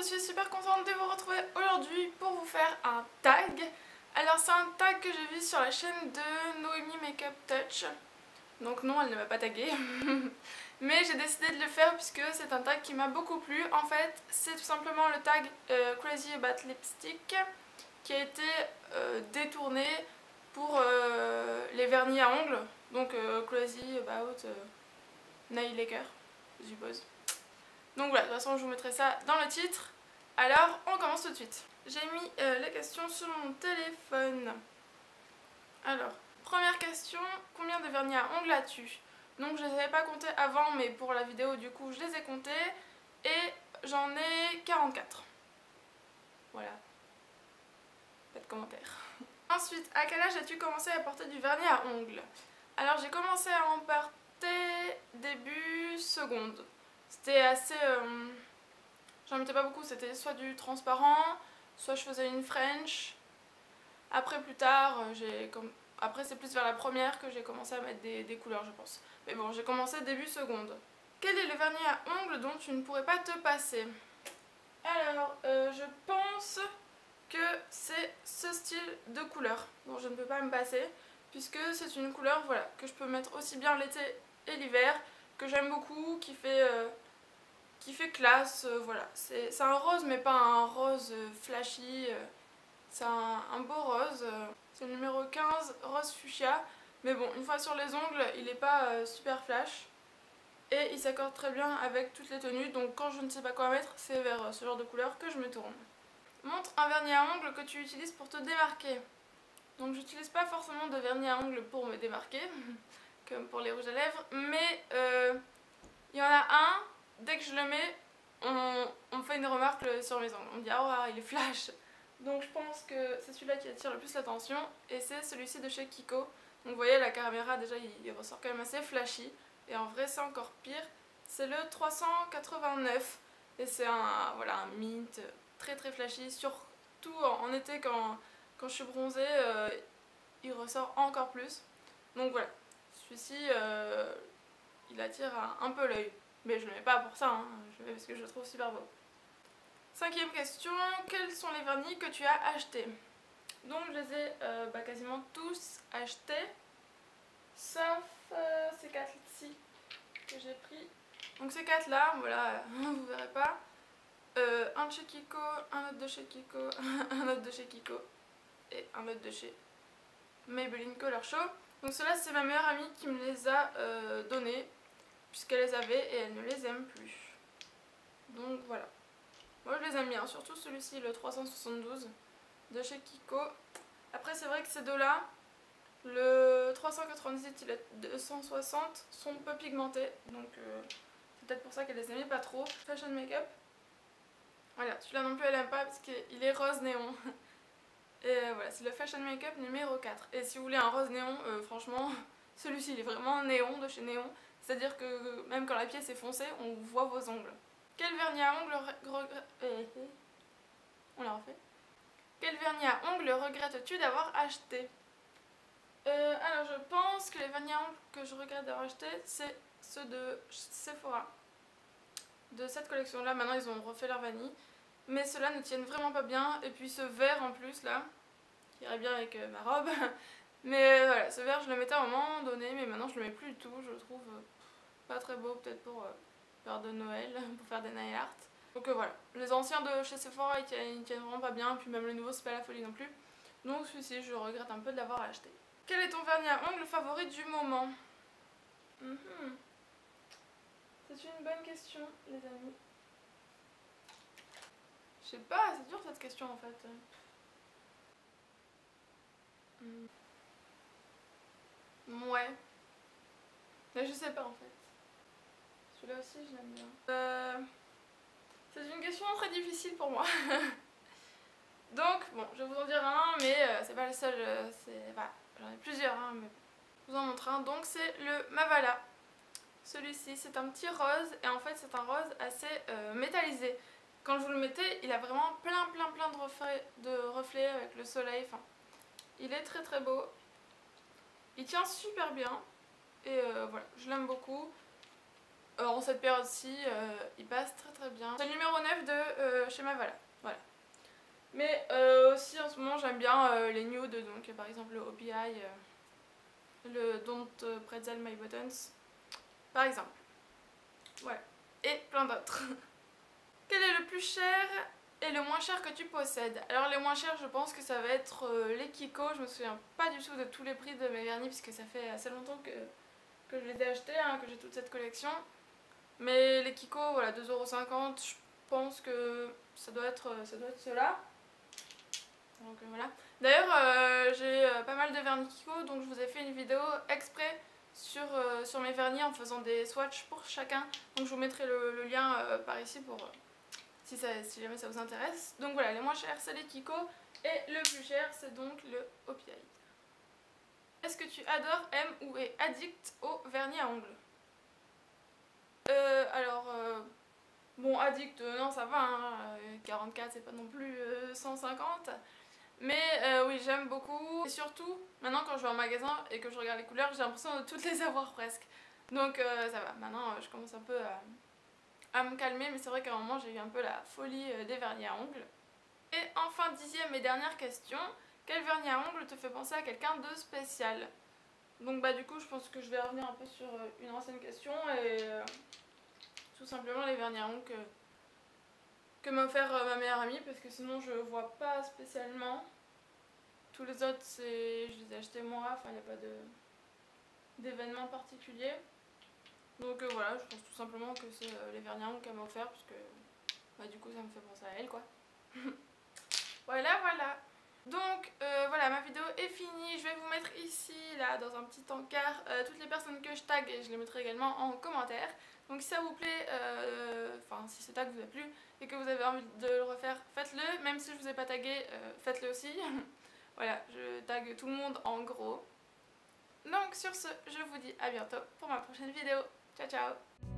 suis super contente de vous retrouver aujourd'hui pour vous faire un tag. Alors c'est un tag que j'ai vu sur la chaîne de Noémie Makeup Touch. Donc non, elle ne m'a pas tagué. Mais j'ai décidé de le faire puisque c'est un tag qui m'a beaucoup plu. En fait, c'est tout simplement le tag Crazy About Lipstick qui a été détourné pour les vernis à ongles. Donc Crazy About Nail Lacquer, je suppose. Donc voilà, de toute façon je vous mettrai ça dans le titre. Alors on commence tout de suite. J'ai mis les questions sur mon téléphone. Alors, première question, combien de vernis à ongles as-tu? Donc je les avais pas comptés avant, mais pour la vidéo du coup je les ai comptés. Et j'en ai 44. Voilà. Pas de commentaires. Ensuite, à quel âge as-tu commencé à porter du vernis à ongles? Alors j'ai commencé à en porter début seconde. C'était assez... j'en mettais pas beaucoup, c'était soit du transparent, soit je faisais une French. Après plus tard, après c'est plus vers la première que j'ai commencé à mettre des couleurs je pense. Mais bon, j'ai commencé début seconde. Quel est le vernis à ongles dont tu ne pourrais pas te passer? Alors, je pense que c'est ce style de couleur dont je ne peux pas me passer. Puisque c'est une couleur voilà, que je peux mettre aussi bien l'été et l'hiver, que j'aime beaucoup, qui fait classe, voilà. C'est un rose mais pas un rose flashy, c'est un beau rose. C'est le numéro 15, rose fuchsia. Mais bon, une fois sur les ongles, il n'est pas super flash. Et il s'accorde très bien avec toutes les tenues, donc quand je ne sais pas quoi mettre, c'est vers ce genre de couleur que je me tourne. Montre un vernis à ongles que tu utilises pour te démarquer. Donc j'utilise pas forcément de vernis à ongles pour me démarquer, comme pour les rouges à lèvres, mais il y en a un, dès que je le mets, on me fait une remarque sur mes ongles. On me dit « Ah, oh, il est flash !» Donc je pense que c'est celui-là qui attire le plus l'attention, et c'est celui-ci de chez Kiko. Donc vous voyez, la caméra déjà il ressort quand même assez flashy, et en vrai c'est encore pire. C'est le 389, et c'est voilà, un mint très très flashy, surtout en été quand je suis bronzée, il ressort encore plus. Donc voilà, celui-ci il attire un peu l'œil. Mais je le mets pas pour ça, hein. Je le mets parce que je le trouve super beau. Cinquième question, quels sont les vernis que tu as achetés? Donc je les ai quasiment tous achetés, sauf ces quatre-ci que j'ai pris. Donc ces quatre là, voilà, vous verrez pas. Un de chez Kiko, un autre de chez Kiko, un autre de chez Kiko et un autre de chez Maybelline Color Show. Donc ceux-là c'est ma meilleure amie qui me les a donnés puisqu'elle les avait et elle ne les aime plus. Donc voilà. Moi je les aime bien, surtout celui-ci, le 372 de chez Kiko. Après c'est vrai que ces deux-là, le 398 et le 260 sont peu pigmentés, donc c'est peut-être pour ça qu'elle les aimait pas trop. Fashion Makeup. Voilà, celui-là non plus elle aime pas parce qu'il est rose néon. Et voilà, c'est le Fashion Makeup numéro 4. Et si vous voulez un rose néon, franchement, celui-ci il est vraiment néon, de chez Néon. C'est-à-dire que même quand la pièce est foncée, on voit vos ongles. Quel vernis à ongles on l'a refait. Quel vernis à ongles regrettes-tu d'avoir acheté? Alors je pense que les vernis à ongles que je regrette d'avoir acheté, c'est ceux de Sephora. De cette collection là, maintenant ils ont refait leur vanille. Mais ceux-là ne tiennent vraiment pas bien. Et puis ce vert en plus là, qui irait bien avec ma robe. Mais voilà, ce vert je le mettais à un moment donné, mais maintenant je le mets plus du tout. Je le trouve pas très beau, peut-être pour faire de Noël, pour faire des nail art. Donc voilà, les anciens de chez Sephora ils tiennent vraiment pas bien, puis même le nouveau c'est pas la folie non plus. Donc celui-ci je regrette un peu de l'avoir acheté. Quel est ton vernis à ongles favori du moment? C'est une bonne question les amis. Je sais pas, c'est dur cette question en fait. Ouais. Mais je sais pas en fait. Celui-là aussi je l'aime bien. C'est une question très difficile pour moi. Donc bon, je vais vous en dire un, mais c'est pas le seul. Voilà, j'en ai plusieurs, hein, mais je vous en montre un. Donc c'est le Mavala. Celui-ci, c'est un petit rose et en fait c'est un rose assez métallisé. Quand je vous le mettez, il a vraiment plein de reflets avec le soleil. Enfin, il est très très beau. Il tient super bien et voilà, je l'aime beaucoup. en cette période-ci, il passe très très bien. C'est le numéro 9 de chez Mavala, voilà. Mais aussi en ce moment j'aime bien les nudes, donc par exemple le OPI, le Don't Pretzel My Buttons, par exemple. Voilà. Et plein d'autres. Quel est le plus cher et le moins cher que tu possèdes? Alors les moins chers, je pense que ça va être les Kiko. Je me souviens pas du tout de tous les prix de mes vernis puisque ça fait assez longtemps que je les ai achetés, hein, que j'ai toute cette collection. Mais les Kiko, voilà, 2,50 €, je pense que ça doit être ceux-là. Donc voilà. D'ailleurs, j'ai pas mal de vernis Kiko, donc je vous ai fait une vidéo exprès sur mes vernis en faisant des swatchs pour chacun. Donc je vous mettrai le lien par ici pour si jamais ça vous intéresse. Donc voilà, les moins chers c'est les Kiko et le plus cher c'est donc le OPI. Est-ce que tu adores, aimes ou es addict au vernis à ongles? Bon, addict, non ça va, hein, 44 c'est pas non plus 150. Mais oui, j'aime beaucoup. Et surtout, maintenant quand je vais en magasin et que je regarde les couleurs, j'ai l'impression de toutes les avoir presque. Donc ça va, maintenant je commence un peu à me calmer, mais c'est vrai qu'à un moment j'ai eu un peu la folie des vernis à ongles. Et enfin, 10e et dernière question, quel vernis à ongles te fait penser à quelqu'un de spécial? Donc bah du coup je pense que je vais revenir un peu sur une ancienne question et tout simplement les vernis à ongles que m'a offert ma meilleure amie, parce que sinon je vois pas spécialement. Tous les autres je les ai achetés moi, enfin il n'y a pas d'événement particulier. Donc voilà, je pense tout simplement que c'est les vernis à ongles qu'elle m'a offert, parce que bah, du coup ça me fait penser à elle quoi. Voilà, voilà. Donc voilà, ma vidéo est finie. Je vais vous mettre ici, là, dans un petit encart, toutes les personnes que je tag et je les mettrai également en commentaire. Donc si ça vous plaît, enfin si ce tag vous a plu et que vous avez envie de le refaire, faites-le. Même si je vous ai pas tagué, faites-le aussi. Voilà, je tag tout le monde en gros. Donc sur ce, je vous dis à bientôt pour ma prochaine vidéo. Ciao ciao!